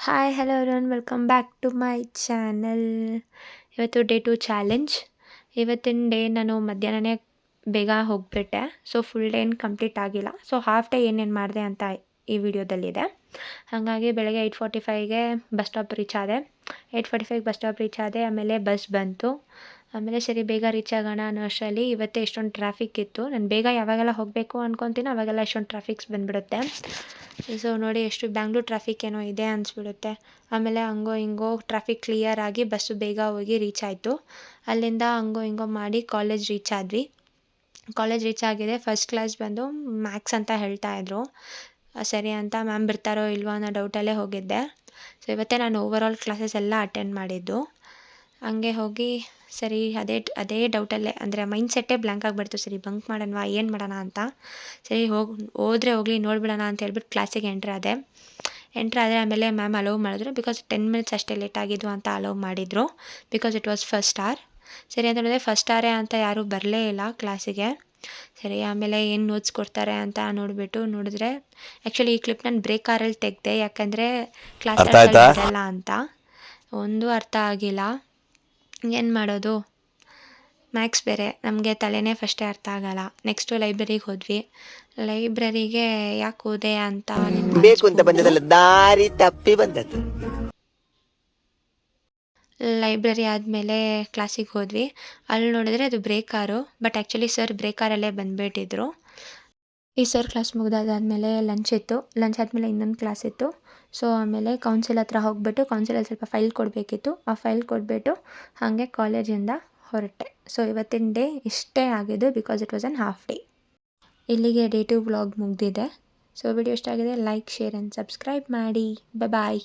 Hi hello everyone welcome back to my channel. ಇವತ್ತು day 2 challenge. ಇವತ್ತಿನ day ನಾನು ಮಧ್ಯಾಹ್ನನೇ ಬೇಗ ಹೋಗಿಬಿಟ್ಟೆ. ಸೊ ಫುಲ್ ಡೇ ಏನು ಕಂಪ್ಲೀಟ್ ಆಗಿಲ್ಲ. ಸೊ ಹಾಫ್ ಡೇ ಏನೇನು ಮಾಡಿದೆ ಅಂತ ಈ ವಿಡಿಯೋದಲ್ಲಿದೆ. ಹಾಗಾಗಿ ಬೆಳಗ್ಗೆ 8:45ಗೆ ಬಸ್ ಸ್ಟಾಪ್ ರೀಚ್ ಆದೆ. 8:45 ಬಸ್ ಸ್ಟಾಪ್ ರೀಚ್ ಆದೆ. ಆಮೇಲೆ ಬಸ್ ಬಂತು. ಆಮೇಲೆ ಸರಿ ಬೇಗ ರೀಚ್ ಆಗೋಣ ಅನ್ನೋ ಅಷ್ಟರಲ್ಲಿ ಇವತ್ತೇ ಎಷ್ಟೊಂದು ಟ್ರಾಫಿಕ್ ಇತ್ತು. ನಾನು ಬೇಗ ಯಾವಾಗೆಲ್ಲ ಹೋಗಬೇಕು ಅಂದ್ಕೊತೀನೋ ಅವಾಗೆಲ್ಲ ಎಷ್ಟೊಂದು ಟ್ರಾಫಿಕ್ಸ್ ಬಂದುಬಿಡುತ್ತೆ. ಸೊ ನೋಡಿ ಎಷ್ಟು ಬ್ಯಾಂಗ್ಳೂರ್ ಟ್ರಾಫಿಕ್ ಏನೋ ಇದೆ ಅನಿಸ್ಬಿಡುತ್ತೆ. ಆಮೇಲೆ ಹಂಗೋ ಹಿಂಗೋ ಟ್ರಾಫಿಕ್ ಕ್ಲಿಯರ್ ಆಗಿ ಬಸ್ಸು ಬೇಗ ಹೋಗಿ ರೀಚ್ ಆಯಿತು. ಅಲ್ಲಿಂದ ಹಂಗೋ ಹಿಂಗೋ ಮಾಡಿ ಕಾಲೇಜ್ ರೀಚ್ ಆದ್ವಿ. ಕಾಲೇಜ್ ರೀಚ್ ಆಗಿದೆ. ಫಸ್ಟ್ ಕ್ಲಾಸ್ ಬಂದು ಮ್ಯಾಥ್ಸ್ ಅಂತ ಹೇಳ್ತಾಯಿದ್ರು. ಸರಿ ಅಂತ ಮ್ಯಾಮ್ ಬಿಡ್ತಾರೋ ಇಲ್ವೋ ಅನ್ನೋ ಡೌಟಲ್ಲೇ ಹೋಗಿದ್ದೆ. ಸೊ ಇವತ್ತೇ ನಾನು ಓವರಾಲ್ ಕ್ಲಾಸಸ್ ಎಲ್ಲ ಅಟೆಂಡ್ ಮಾಡಿದ್ದು. ಹಂಗೆ ಹೋಗಿ ಸರಿ ಅದೇ ಡೌಟಲ್ಲೇ ಅಂದರೆ ಮೈಂಡ್ ಸೆಟ್ಟೇ ಬ್ಲ್ಯಾಂಕ್ ಆಗಿಬಿಡ್ತು. ಸರಿ ಬಂಕ್ ಮಾಡೋಣವಾ ಏನು ಮಾಡೋಣ ಅಂತ. ಸರಿ ಹೋದರೆ ಹೋಗಲಿ ನೋಡಿಬಿಡೋಣ ಅಂತ ಹೇಳ್ಬಿಟ್ಟು ಕ್ಲಾಸಿಗೆ ಎಂಟ್ರ್ ಆದೆ. ಆಮೇಲೆ ಮ್ಯಾಮ್ ಅಲೋವ್ ಮಾಡಿದ್ರು. ಬಿಕಾಸ್ 10 ಮಿನಿಟ್ಸ್ ಅಷ್ಟೇ ಲೇಟ್ ಆಗಿದ್ದು ಅಂತ ಅಲೋವ್ ಮಾಡಿದರು. Because it was first hour. ಸರಿ ಅಂತ ಹೇಳಿದ್ರೆ ಫಸ್ಟ್ ಅವರೇ ಅಂತ ಯಾರೂ ಬರಲೇ ಇಲ್ಲ ಕ್ಲಾಸಿಗೆ. ಸರಿ ಆಮೇಲೆ ಏನು ನೋಟ್ಸ್ ಕೊಡ್ತಾರೆ ಅಂತ ನೋಡಿದ್ರೆ ಆ್ಯಕ್ಚುಲಿ ಈ ಕ್ಲಿಪ್ ನಾನು ಬ್ರೇಕ್ ಅವರಲ್ಲಿ ತೆಗೆದೆ. ಯಾಕಂದರೆ ಕ್ಲಾಸ್ ಬಿಡಲ್ಲ ಅಂತ. ಒಂದೂ ಅರ್ಥ ಆಗಿಲ್ಲ. ಏನು ಮಾಡೋದು, ಮ್ಯಾಥ್ಸ್ ಬೇರೆ ನಮಗೆ ತಲೆನೇ ಫಸ್ಟೇ ಅರ್ಥ ಆಗಲ್ಲ. ನೆಕ್ಸ್ಟು ಲೈಬ್ರರಿಗೆ ಹೋದ್ವಿ. ಲೈಬ್ರರಿಗೆ ಯಾಕೆ ಹೋದೆ ಅಂತ ಬೇಕು ಅಂತ ಬಂದದಲ್ಲ, ದಾರಿ ತಪ್ಪಿ ಬಂದದ್ದು. ಲೈಬ್ರರಿ ಆದಮೇಲೆ ಕ್ಲಾಸಿಗೆ ಹೋದ್ವಿ. ಅಲ್ಲಿ ನೋಡಿದ್ರೆ ಅದು ಬ್ರೇಕಾರು. ಬಟ್ ಆ್ಯಕ್ಚುಲಿ ಸರ್ ಬ್ರೇಕಾರಲ್ಲೇ ಬಂದುಬಿಟ್ಟಿದ್ರು. ಈ ಸರ್ ಕ್ಲಾಸ್ ಮುಗಿದಾದ್ಮೇಲೆ ಲಂಚ್ ಇತ್ತು. ಲಂಚ್ ಆದಮೇಲೆ ಇನ್ನೊಂದು ಕ್ಲಾಸ್ ಇತ್ತು. ಸೊ ಆಮೇಲೆ ಕೌನ್ಸಿಲ್ ಹತ್ರ ಹೋಗ್ಬಿಟ್ಟು ಕೌನ್ಸಿಲಲ್ಲಿ ಸ್ವಲ್ಪ ಫೈಲ್ ಕೊಡಬೇಕಿತ್ತು. ಆ ಫೈಲ್ ಕೊಟ್ಬಿಟ್ಟು ಹಾಗೆ ಕಾಲೇಜಿಂದ ಹೊರಟೆ. ಸೊ ಇವತ್ತಿನ ಡೇ ಇಷ್ಟೇ ಆಗಿದ್ದು. Because it was on half day. ಇಲ್ಲಿಗೆ ಡೇ 2 ವ್ಲಾಗ್ ಮುಗಿದಿದೆ. ಸೊ ವಿಡಿಯೋ ಇಷ್ಟ ಆಗಿದೆ ಲೈಕ್, ಶೇರ್ ಆ್ಯಂಡ್ ಸಬ್ಸ್ಕ್ರೈಬ್ ಮಾಡಿ. ಬಾಯ್.